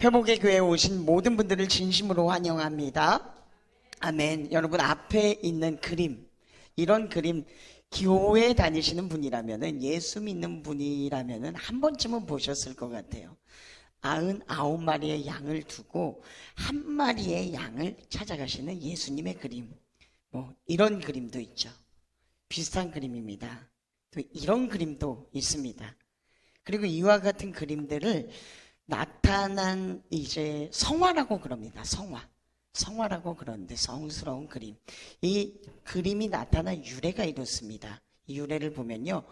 회복의 교회에 오신 모든 분들을 진심으로 환영합니다. 아멘. 여러분, 앞에 있는 그림, 이런 그림, 교회 다니시는 분이라면은, 예수 믿는 분이라면은 한 번쯤은 보셨을 것 같아요. 99마리의 양을 두고 한 마리의 양을 찾아가시는 예수님의 그림. 이런 그림도 있죠. 비슷한 그림입니다. 또 이런 그림도 있습니다. 그리고 이와 같은 그림들을 나타난 이제 성화라고 그럽니다. 성화라고 그러는데, 성스러운 그림. 이 그림이 나타난 유래가 이렇습니다. 이 유래를 보면요,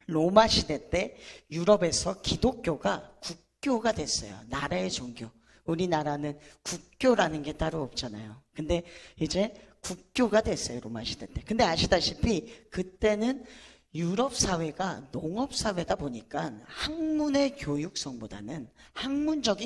로마 시대 때 유럽에서 기독교가 국교가 됐어요. 나라의 종교. 우리나라는 국교라는 게 따로 없잖아요. 근데 이제 국교가 됐어요, 로마 시대 때. 근데 아시다시피 그때는 유럽 사회가 농업 사회다 보니까 학문적인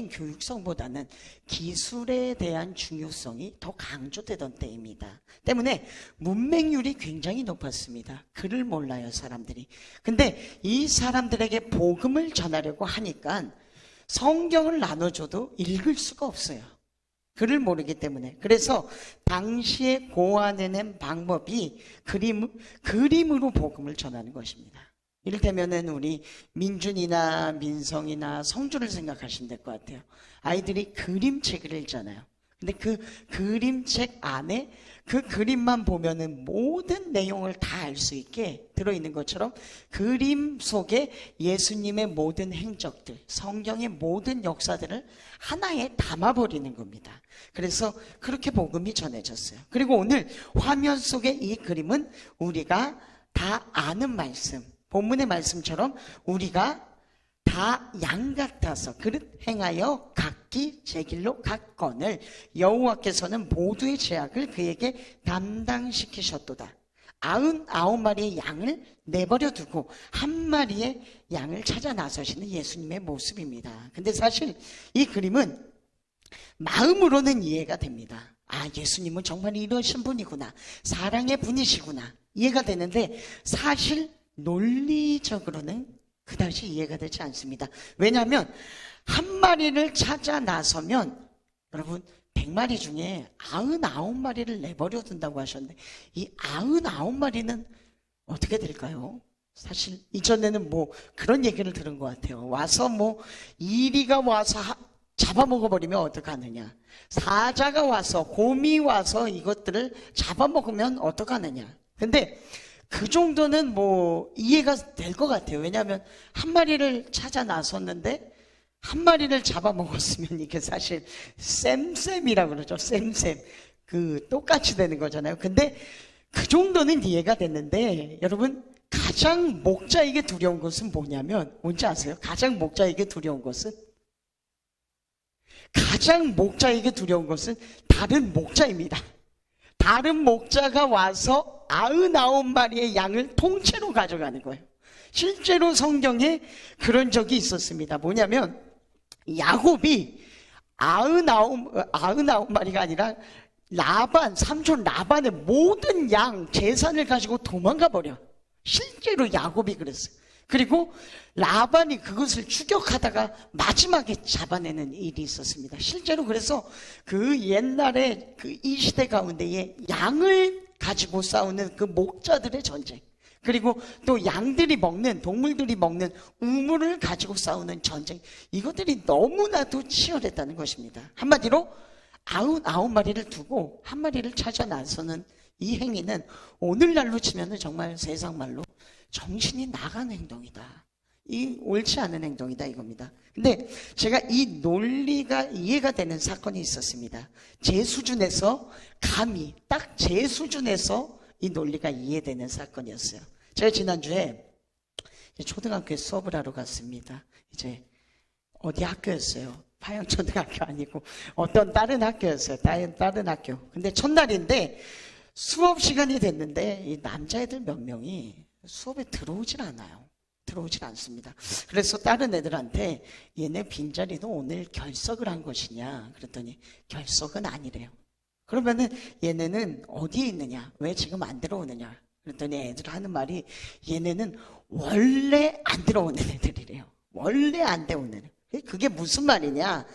교육성보다는 기술에 대한 중요성이 더 강조되던 때입니다. 때문에 문맹률이 굉장히 높았습니다. 글을 몰라요, 사람들이. 근데 이 사람들에게 복음을 전하려고 하니까 성경을 나눠줘도 읽을 수가 없어요. 글을 모르기 때문에. 그래서 당시에 고안해낸 방법이 그림으로 복음을 전하는 것입니다. 이를테면은 우리 민준이나 민성이나 성주를 생각하시면 될 것 같아요. 아이들이 그림책을 읽잖아요. 근데 그 그림책 안에 그 그림만 보면은 모든 내용을 다 알 수 있게 들어있는 것처럼 그림 속에 예수님의 모든 행적들, 성경의 모든 역사들을 하나에 담아버리는 겁니다. 그래서 그렇게 복음이 전해졌어요. 그리고 오늘 화면 속의 이 그림은 우리가 다 아는 말씀, 본문의 말씀처럼 우리가 다 양 같아서 그릇 행하여 각기 제 길로 갔거늘 여호와께서는 모두의 죄악을 그에게 담당시키셨도다. 99마리의 양을 내버려 두고 한 마리의 양을 찾아 나서시는 예수님의 모습입니다. 근데 사실 이 그림은 마음으로는 이해가 됩니다. 예수님은 정말 이러신 분이구나, 사랑의 분이시구나, 이해가 되는데 사실 논리적으로는 그다지 이해가 되지 않습니다. 왜냐하면 한 마리를 찾아 나서면, 여러분 100마리 중에 99마리를 내버려 둔다고 하셨는데 이 99마리는 어떻게 될까요? 사실 이전에는 그런 얘기를 들은 것 같아요. 와서 이리가 와서 잡아먹어버리면 어떡하느냐, 사자가 와서, 곰이 와서 이것들을 잡아먹으면 어떡하느냐. 근데 그 정도는 이해가 될 것 같아요. 왜냐하면 한 마리를 찾아 나섰는데 한 마리를 잡아먹었으면 이게 사실 쌤쌤이라고 그러죠. 쌤쌤. 똑같이 되는 거잖아요. 근데 그 정도는 이해가 됐는데, 여러분 가장 목자에게 두려운 것은 뭐냐면 뭔지 아세요? 가장 목자에게 두려운 것은 다른 목자입니다. 다른 목자가 와서 99마리의 양을 통째로 가져가는 거예요. 실제로 성경에 그런 적이 있었습니다. 뭐냐면 야곱이 99마리가 아니라 삼촌 라반의 모든 양 재산을 가지고 도망가 버려. 실제로 야곱이 그랬어요. 그리고 라반이 그것을 추격하다가 마지막에 잡아내는 일이 있었습니다. 실제로. 그래서 그 옛날에 이 시대 가운데에 양을 가지고 싸우는 그 목자들의 전쟁, 그리고 또 동물들이 먹는 우물을 가지고 싸우는 전쟁, 이것들이 너무나도 치열했다는 것입니다. 한마디로 99마리를 두고 한 마리를 찾아 나서는 이 행위는 오늘날로 치면은 정말 세상 말로 정신이 나간 행동이다, 옳지 않은 행동이다, 이겁니다. 근데 제가 이 논리가 이해가 되는 사건이 있었습니다. 제 수준에서 이 논리가 이해되는 사건이었어요. 제가 지난주에 초등학교에 수업을 하러 갔습니다. 이제 어디 학교였어요. 파양초등학교 아니고 어떤 다른 학교였어요. 다른 학교. 근데 첫날인데 수업 시간이 됐는데 이 남자애들 몇 명이 수업에 들어오질 않습니다. 그래서 다른 애들한테 얘네 빈자리도 오늘 결석을 한 것이냐 그랬더니 결석은 아니래요. 그러면은 얘네는 어디에 있느냐, 왜 지금 안 들어오느냐 그랬더니 애들 하는 말이 얘네는 원래 안 들어오는 애들이래요. 원래 안 들어오는 애들. 그게 무슨 말이냐?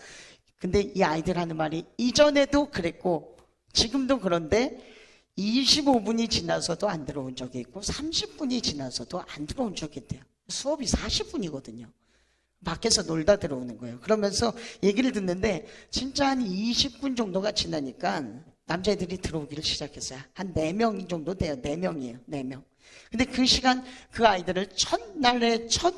근데 이 아이들 하는 말이 이전에도 그랬고 지금도 그런데 25분이 지나서도 안 들어온 적이 있고 30분이 지나서도 안 들어온 적이 있대요. 수업이 40분이거든요. 밖에서 놀다 들어오는 거예요. 그러면서 얘기를 듣는데 진짜 한 20분 정도가 지나니까 남자애들이 들어오기를 시작했어요. 한 4명 정도 돼요. 4명이에요. 4명. 근데 그 시간 그 아이들을 첫날에 첫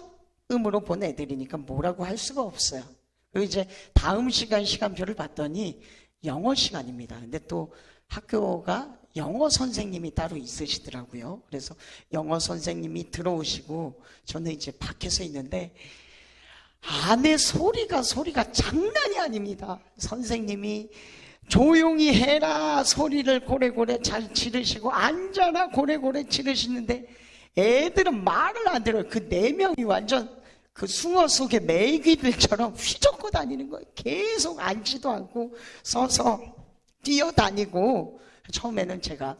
음으로 본 애들이니까 뭐라고 할 수가 없어요. 그리고 이제 다음 시간표를 봤더니 영어 시간입니다. 근데 또 학교가 영어 선생님이 따로 있으시더라고요. 그래서 영어 선생님이 들어오시고 저는 이제 밖에서 있는데 안에 소리가 장난이 아닙니다. 선생님이 조용히 해라 소리를 고래고래 잘 지르시고 앉아라 고래고래 지르시는데 애들은 말을 안 들어요. 그 4명이 완전 그 숭어 속의 메기들처럼 휘젓고 다니는 거예요. 계속 앉지도 않고 서서 뛰어다니고 처음에는 제가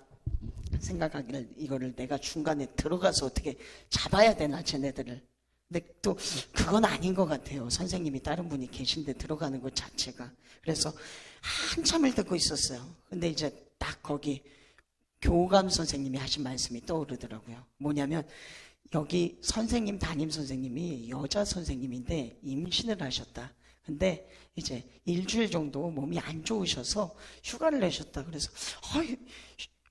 생각하기를 이거를 내가 중간에 들어가서 어떻게 잡아야 되나 쟤네들을. 근데 또 그건 아닌 것 같아요. 선생님이 다른 분이 계신데 들어가는 것 자체가. 그래서 한참을 듣고 있었어요. 근데 이제 딱 거기 교감 선생님이 하신 말씀이 떠오르더라고요. 뭐냐면 여기 선생님, 담임 선생님이 여자 선생님인데 임신을 하셨다. 근데 이제 일주일 정도 몸이 안 좋으셔서 휴가를 내셨다. 그래서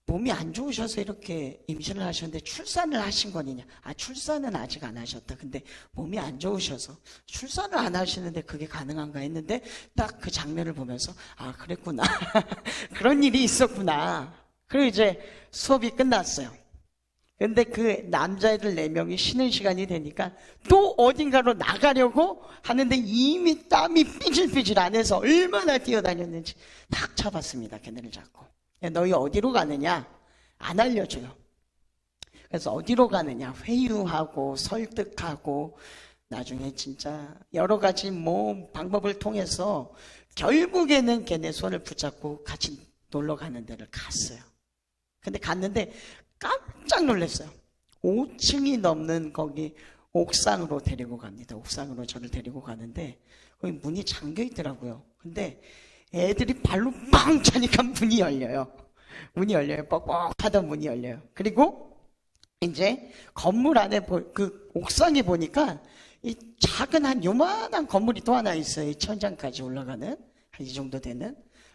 몸이 안 좋으셔서 이렇게 임신을 하셨는데 출산을 하신 거느냐? 출산은 아직 안 하셨다. 근데 몸이 안 좋으셔서 출산을 안 하시는데 그게 가능한가 했는데 딱 그 장면을 보면서 그랬구나. 그런 일이 있었구나. 그리고 이제 수업이 끝났어요. 근데 그 남자애들 4명이 쉬는 시간이 되니까 또 어딘가로 나가려고 하는데 이미 땀이 삐질삐질 안 해서 얼마나 뛰어다녔는지 딱 잡았습니다. 걔네를 잡고. 너희 어디로 가느냐? 안 알려줘요. 그래서 어디로 가느냐? 회유하고 설득하고 나중에 진짜 여러 가지 방법을 통해서 결국에는 걔네 손을 붙잡고 같이 놀러 가는 데를 갔어요. 근데 갔는데 깜짝 놀랐어요. 5층이 넘는 거기 옥상으로 데리고 갑니다. 옥상으로 저를 데리고 가는데 거기 문이 잠겨 있더라고요. 근데 애들이 발로 빵 차니까 문이 열려요. 문이 열려요. 뻑뻑하던 문이 열려요. 그리고 이제 건물 안에 그 옥상에 보니까 이 작은 한 요만한 건물이 또 하나 있어요. 이 천장까지 올라가는 한 이 정도 되는.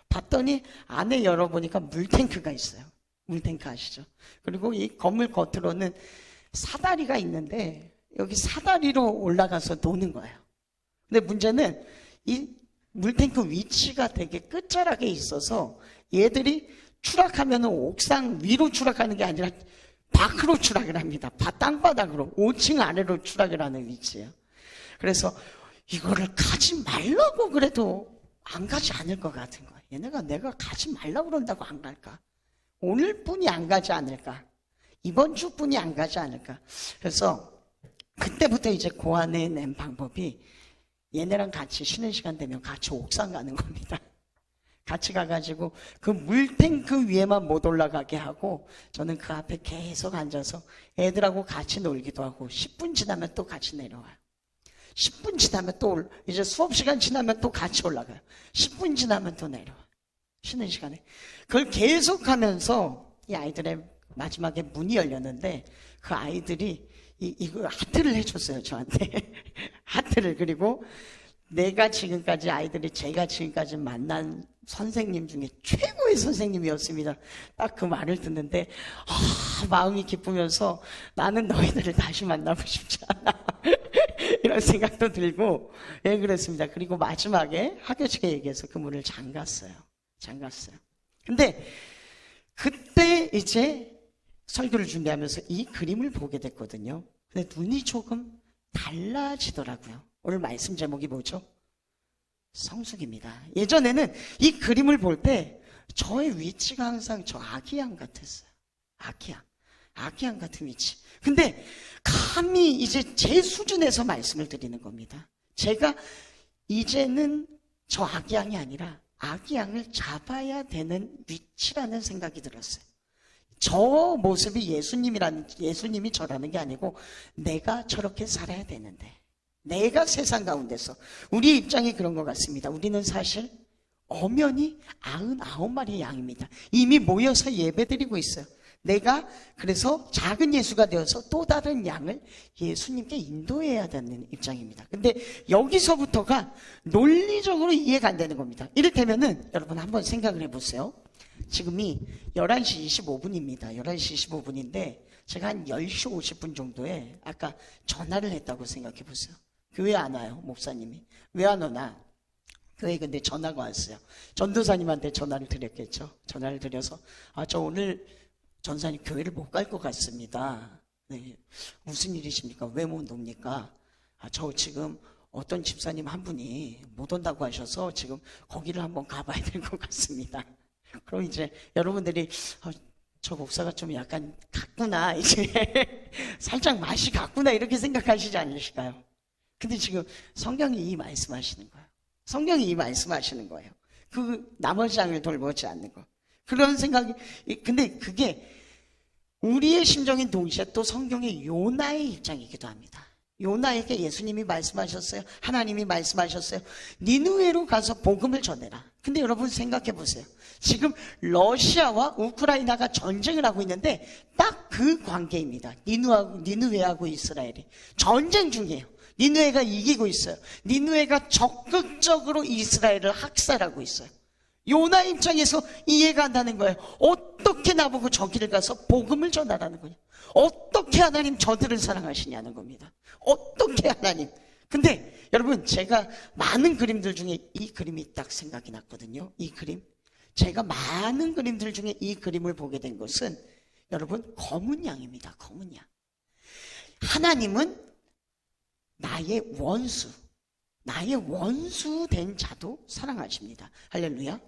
봤더니 안에 열어보니까 물탱크가 있어요. 물탱크 아시죠? 그리고 이 건물 겉으로는 사다리가 있는데 여기 사다리로 올라가서 노는 거예요. 근데 문제는 이 물탱크 위치가 되게 끝자락에 있어서 얘들이 추락하면 옥상 위로 추락하는 게 아니라 밖으로 추락을 합니다. 땅바닥으로 5층 아래로 추락을 하는 위치예요. 그래서 이거를 가지 말라고 그래도 안 가지 않을 것 같은 거예요. 얘네가 내가 가지 말라고 그런다고 안 갈까? 오늘뿐이 안 가지 않을까? 이번 주뿐이 안 가지 않을까? 그래서 그때부터 이제 고안해 낸 방법이 얘네랑 같이 쉬는 시간 되면 같이 옥상 가는 겁니다. 같이 가가지고 그 물탱크 위에만 못 올라가게 하고 저는 그 앞에 계속 앉아서 애들하고 같이 놀기도 하고 10분 지나면 또 같이 내려와요. 10분 지나면 또 이제 수업 시간 지나면 또 같이 올라가요. 10분 지나면 또 내려와요. 쉬는 시간에. 그걸 계속하면서 이 아이들의 마지막에 문이 열렸는데 그 아이들이 이거 하트를 해줬어요. 저한테. 하트를. 그리고 제가 지금까지 만난 선생님 중에 최고의 선생님이었습니다. 딱 그 말을 듣는데 마음이 기쁘면서 나는 너희들을 다시 만나고 싶지 않아. 이런 생각도 들고 그랬습니다. 그리고 마지막에 학교측에 얘기해서 그 문을 잠갔어요. 근데 그때 이제 설교를 준비하면서 이 그림을 보게 됐거든요. 근데 눈이 조금 달라지더라고요. 오늘 말씀 제목이 뭐죠? 성숙입니다. 예전에는 이 그림을 볼 때 저의 위치가 항상 저 아기양 같았어요. 아기양 같은 위치. 근데 감히 이제 제 수준에서 말씀을 드리는 겁니다. 제가 이제는 저 아기양이 아니라 아기양을 잡아야 되는 위치라는 생각이 들었어요. 저 모습이 예수님이 저라는 게 아니고 내가 저렇게 살아야 되는데 내가 세상 가운데서 우리 입장이 그런 것 같습니다. 우리는 사실 엄연히 99마리의 양입니다. 이미 모여서 예배드리고 있어요. 내가 그래서 작은 예수가 되어서 또 다른 양을 예수님께 인도해야 되는 입장입니다. 근데 여기서부터가 논리적으로 이해가 안 되는 겁니다. 이를테면은 여러분 한번 생각을 해보세요. 지금이 11시 25분입니다. 11시 25분인데 제가 한 10시 50분 정도에 아까 전화를 했다고 생각해 보세요. 교회 안 와요, 목사님이. 왜 안 오나? 교회 근데 전화가 왔어요. 전도사님한테 전화를 드렸겠죠. 전화를 드려서 저 오늘 전사님 교회를 못 갈 것 같습니다. 네. 무슨 일이십니까? 왜 못 옵니까? 저 지금 어떤 집사님 한 분이 못 온다고 하셔서 지금 거기를 한번 가봐야 될 것 같습니다. 그럼 이제 여러분들이 저 목사가 좀 약간 갔구나, 이제 살짝 맛이 갔구나 이렇게 생각하시지 않으실까요? 근데 지금 성경이 이 말씀하시는 거예요. 성경이 이 말씀하시는 거예요. 그 나머지 양을 돌보지 않는 거. 그런 생각이, 근데 그게 우리의 심정인 동시에 또 성경의 요나의 입장이기도 합니다. 요나에게 예수님이 말씀하셨어요. 하나님이 말씀하셨어요. 니느웨로 가서 복음을 전해라. 근데 여러분 생각해 보세요. 지금 러시아와 우크라이나가 전쟁을 하고 있는데 딱 그 관계입니다. 니느웨하고 이스라엘이 전쟁 중이에요. 니느웨가 이기고 있어요. 니느웨가 적극적으로 이스라엘을 학살하고 있어요. 요나 입장에서 이해가 안 가는 거예요. 어떻게 나보고 저기를 가서 복음을 전하라는 거예요. 어떻게 하나님 저들을 사랑하시냐는 겁니다. 어떻게 하나님. 근데 여러분 제가 많은 그림들 중에 이 그림이 딱 생각이 났거든요. 이 그림. 제가 많은 그림들 중에 이 그림을 보게 된 것은 여러분 검은 양입니다. 검은 양. 하나님은 나의 원수 된 자도 사랑하십니다. 할렐루야.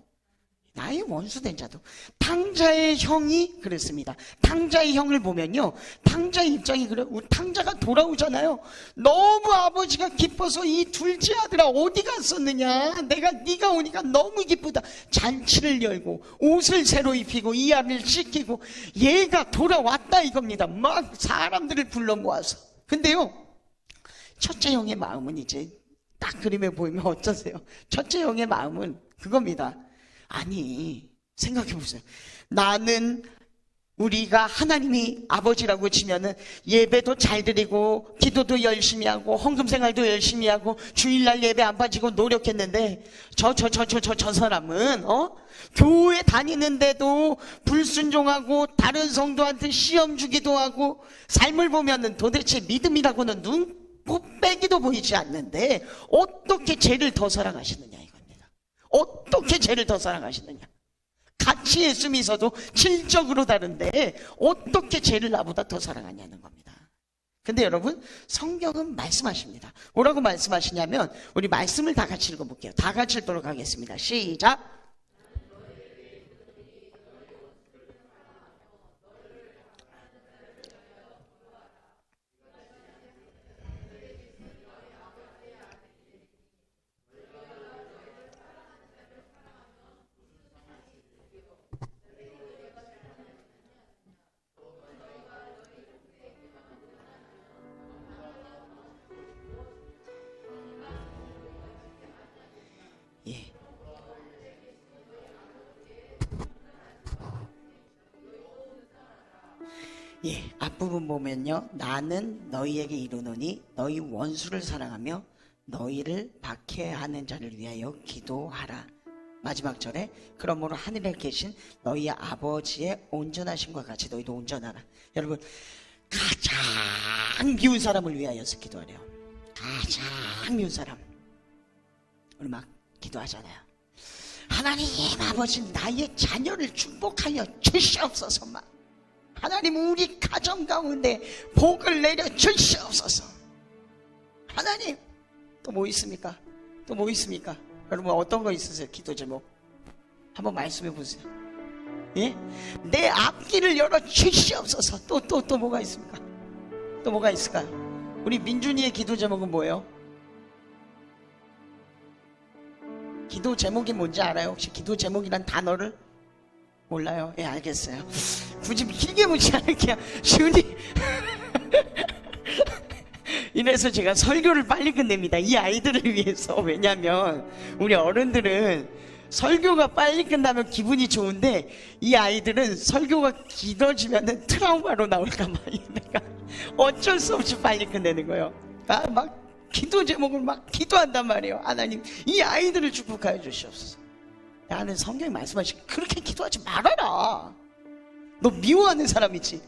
나의 원수된 자도. 탕자의 형이 그랬습니다. 탕자의 형을 보면요, 탕자의 입장이 그래요. 탕자가 돌아오잖아요. 너무 아버지가 기뻐서 이 둘째 아들아 어디 갔었느냐, 네가 오니까 너무 기쁘다. 잔치를 열고 옷을 새로 입히고 이하를 씻기고 얘가 돌아왔다 이겁니다. 막 사람들을 불러 모아서. 근데요, 첫째 형의 마음은 이제 딱 그림에 보이면 어떠세요? 첫째 형의 마음은 그겁니다. 아니, 생각해 보세요. 나는 우리가 하나님이 아버지라고 치면은 예배도 잘 드리고 기도도 열심히 하고 헌금 생활도 열심히 하고 주일날 예배 안 빠지고 노력했는데 저 사람은 교회 다니는데도 불순종하고 다른 성도한테 시험 주기도 하고 삶을 보면은 도대체 믿음이라고는 눈곱빼기도 보이지 않는데 어떻게 죄를 더 사랑하시느냐 이겁니다. 어떻게 죄를 더 사랑하시느냐. 같이 예수 믿어도 질적으로 다른데 어떻게 죄를 나보다 더 사랑하냐는 겁니다. 근데 여러분 성경은 말씀하십니다. 뭐라고 말씀하시냐면 우리 말씀을 다 같이 읽어볼게요. 다 같이 읽도록 하겠습니다. 시작. 앞부분 보면요, 나는 너희에게 이르노니 너희 원수를 사랑하며 너희를 박해하는 자를 위하여 기도하라. 마지막 절에 그러므로 하늘에 계신 너희 아버지의 온전하심과 같이 너희도 온전하라. 여러분 가장 미운 사람을 위하여서 기도하래요. 가장 미운 사람. 우리 막 기도하잖아요. 하나님 아버지 나의 자녀를 축복하여 주시옵소서. 막 하나님 우리 가정 가운데 복을 내려 주시옵소서. 하나님 또 뭐 있습니까? 또 뭐 있습니까? 여러분 어떤 거 있으세요? 기도 제목 한번 말씀해 보세요. 예? 내 앞길을 열어 주시옵소서. 또 뭐가 있습니까? 또 뭐가 있을까요? 우리 민준이의 기도 제목은 뭐예요? 기도 제목이 뭔지 알아요? 혹시 기도 제목이란 단어를 몰라요? 예, 알겠어요. 굳이 길게 묻지 않을게요. 준이 이래서 제가 설교를 빨리 끝냅니다. 이 아이들을 위해서. 왜냐하면 우리 어른들은 설교가 빨리 끝나면 기분이 좋은데 이 아이들은 설교가 길어지면 트라우마로 나올까봐 내가 어쩔 수 없이 빨리 끝내는 거예요. 막 기도 제목을 막 기도한단 말이에요. 하나님, 이 아이들을 축복하여 주시옵소서. 나는 성경이 말씀하신 그렇게 기도하지 말아라. 너 미워하는 사람이지.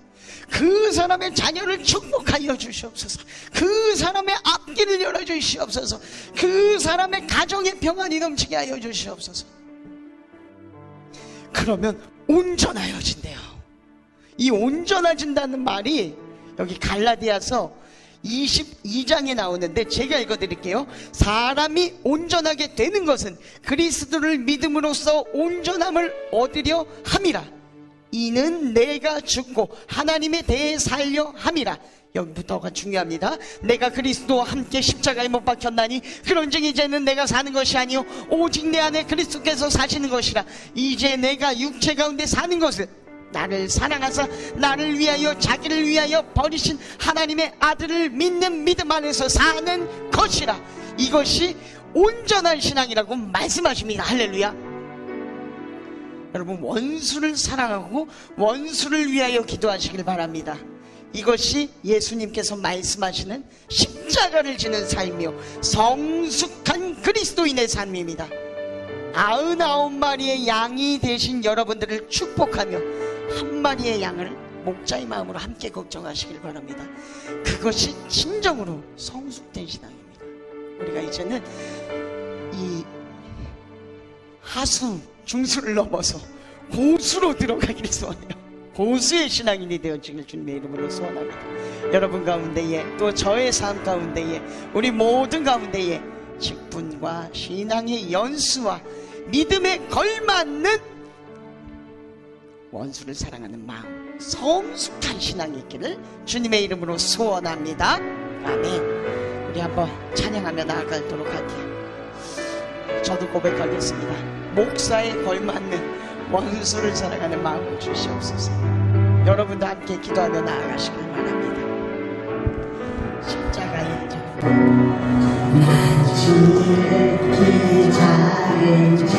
그 사람의 자녀를 축복하여 주시옵소서. 그 사람의 앞길을 열어주시옵소서. 그 사람의 가정의 평안이 넘치게 하여 주시옵소서. 그러면 온전하여진대요. 이 온전해진다는 말이 여기 갈라디아서 22장에 나오는데 제가 읽어드릴게요. 사람이 온전하게 되는 것은 그리스도를 믿음으로써 온전함을 얻으려 함이라. 이는 내가 죽고 하나님에 대해 살려 함이라. 여기부터가 중요합니다. 내가 그리스도와 함께 십자가에 못 박혔나니 그런즉 이제는 내가 사는 것이 아니요 오직 내 안에 그리스도께서 사시는 것이라. 이제 내가 육체 가운데 사는 것은 나를 사랑하사 나를 위하여 자기를 위하여 버리신 하나님의 아들을 믿는 믿음 안에서 사는 것이라. 이것이 온전한 신앙이라고 말씀하십니다. 할렐루야. 여러분, 원수를 사랑하고 원수를 위하여 기도하시길 바랍니다. 이것이 예수님께서 말씀하시는 십자가를 지는 삶이요 성숙한 그리스도인의 삶입니다. 99마리의 양이 되신 여러분들을 축복하며 한 마리의 양을 목자의 마음으로 함께 걱정하시길 바랍니다. 그것이 진정으로 성숙된 신앙입니다. 우리가 이제는 이 하수 중수를 넘어서 고수로 들어가기를 소원해요. 고수의 신앙인이 되어지길 주님의 이름으로 소원합니다. 여러분 가운데에 또 저의 삶 가운데에 우리 모든 가운데에 직분과 신앙의 연수와 믿음에 걸맞는 원수를 사랑하는 마음, 성숙한 신앙이 있기를 주님의 이름으로 소원합니다. 아멘. 우리 한번 찬양하며 나아가도록 할게요. 저도 고백하겠습니다. 목사에 걸맞는 원수를 사랑하는 마음을 주시옵소서. 여러분도 함께 기도하며 나아가시길 바랍니다. 십자가의 나 지극히 작은 자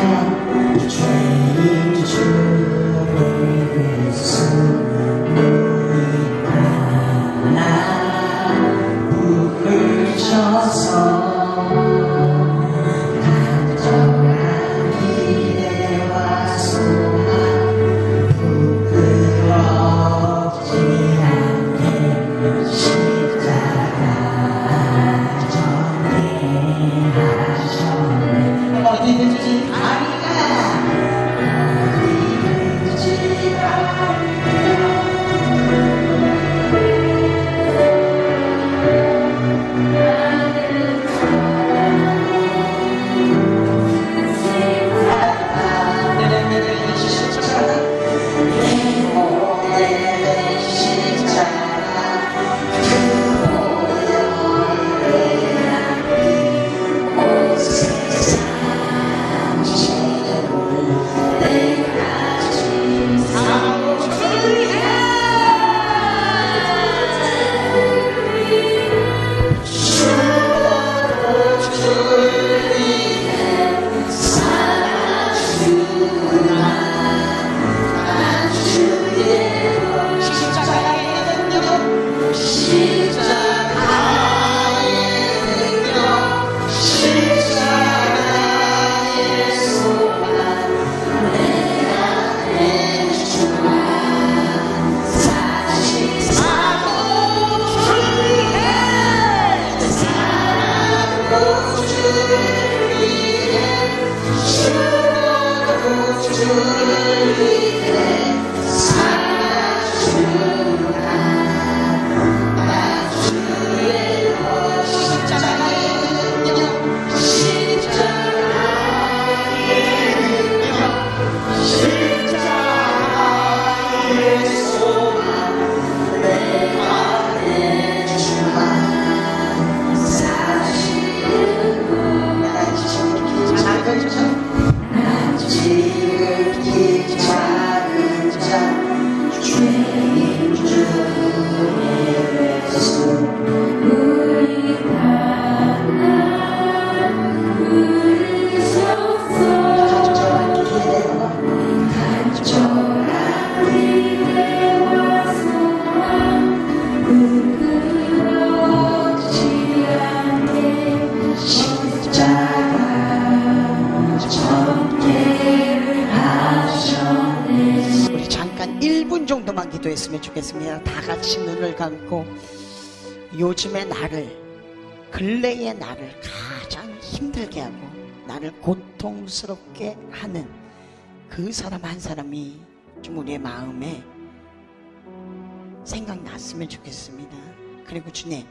죄인 주의 예수 너희 하나 부으셔서 우리 1분 정도만 기도했으면 좋겠습니다. 다 같이 눈을 감고 요즘의 나를, 근래의 나를 가장 힘들게 하고 나를 고통스럽게 하는 그 사람 한 사람이 좀 우리의 마음에 생각났으면 좋겠습니다. 그리고 주님,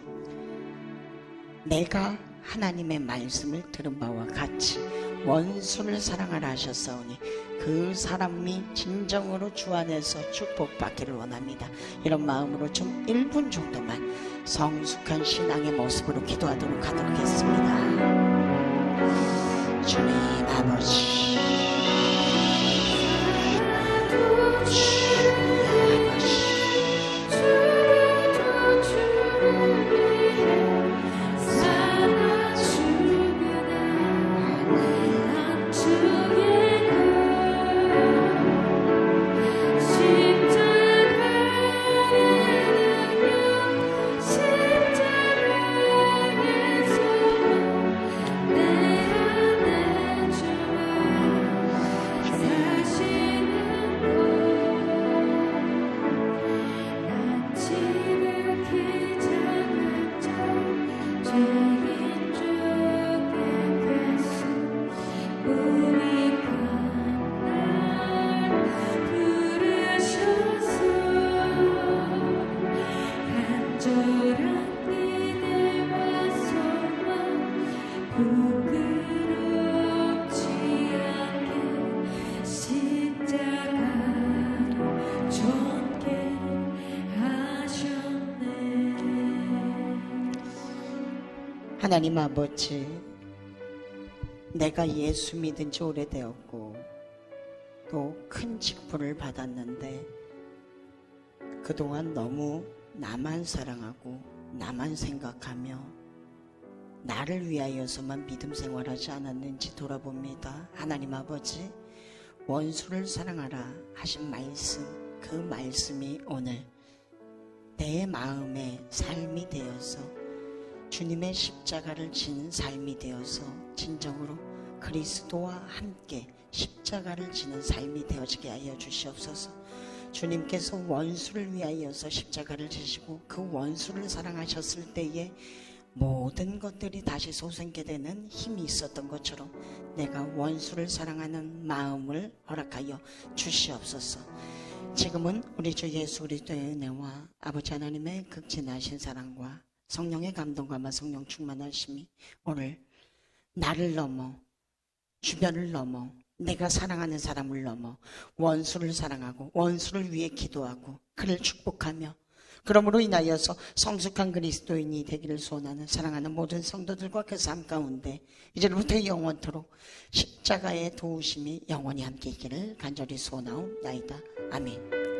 내가 하나님의 말씀을 들은 바와 같이 원수를 사랑하라 하셨사오니 그 사람이 진정으로 주 안에서 축복받기를 원합니다. 이런 마음으로 좀 1분 정도만 성숙한 신앙의 모습으로 기도하도록 하도록 하겠습니다. 주님 아버지, 하나님 아버지, 내가 예수 믿은 지 오래되었고 또 큰 직분을 받았는데 그동안 너무 나만 사랑하고 나만 생각하며 나를 위하여서만 믿음 생활하지 않았는지 돌아봅니다. 하나님 아버지, 원수를 사랑하라 하신 말씀, 그 말씀이 오늘 내 마음의 삶이 되어서 주님의 십자가를 지는 삶이 되어서 진정으로 그리스도와 함께 십자가를 지는 삶이 되어지게 하여 주시옵소서. 주님께서 원수를 위하여서 십자가를 지시고 그 원수를 사랑하셨을 때에 모든 것들이 다시 솟게 되는 힘이 있었던 것처럼 내가 원수를 사랑하는 마음을 허락하여 주시옵소서. 지금은 우리 주 예수 그리스도의 은혜와 아버지 하나님의 극진하신 사랑과 성령의 감동과 성령 충만하심이 오늘 나를 넘어 주변을 넘어 내가 사랑하는 사람을 넘어 원수를 사랑하고 원수를 위해 기도하고 그를 축복하며 그러므로 인하여서 성숙한 그리스도인이 되기를 소원하는 사랑하는 모든 성도들과 그 삶 가운데 이제부터 영원토록 십자가의 도우심이 영원히 함께 있기를 간절히 소원하옵나이다. 아멘.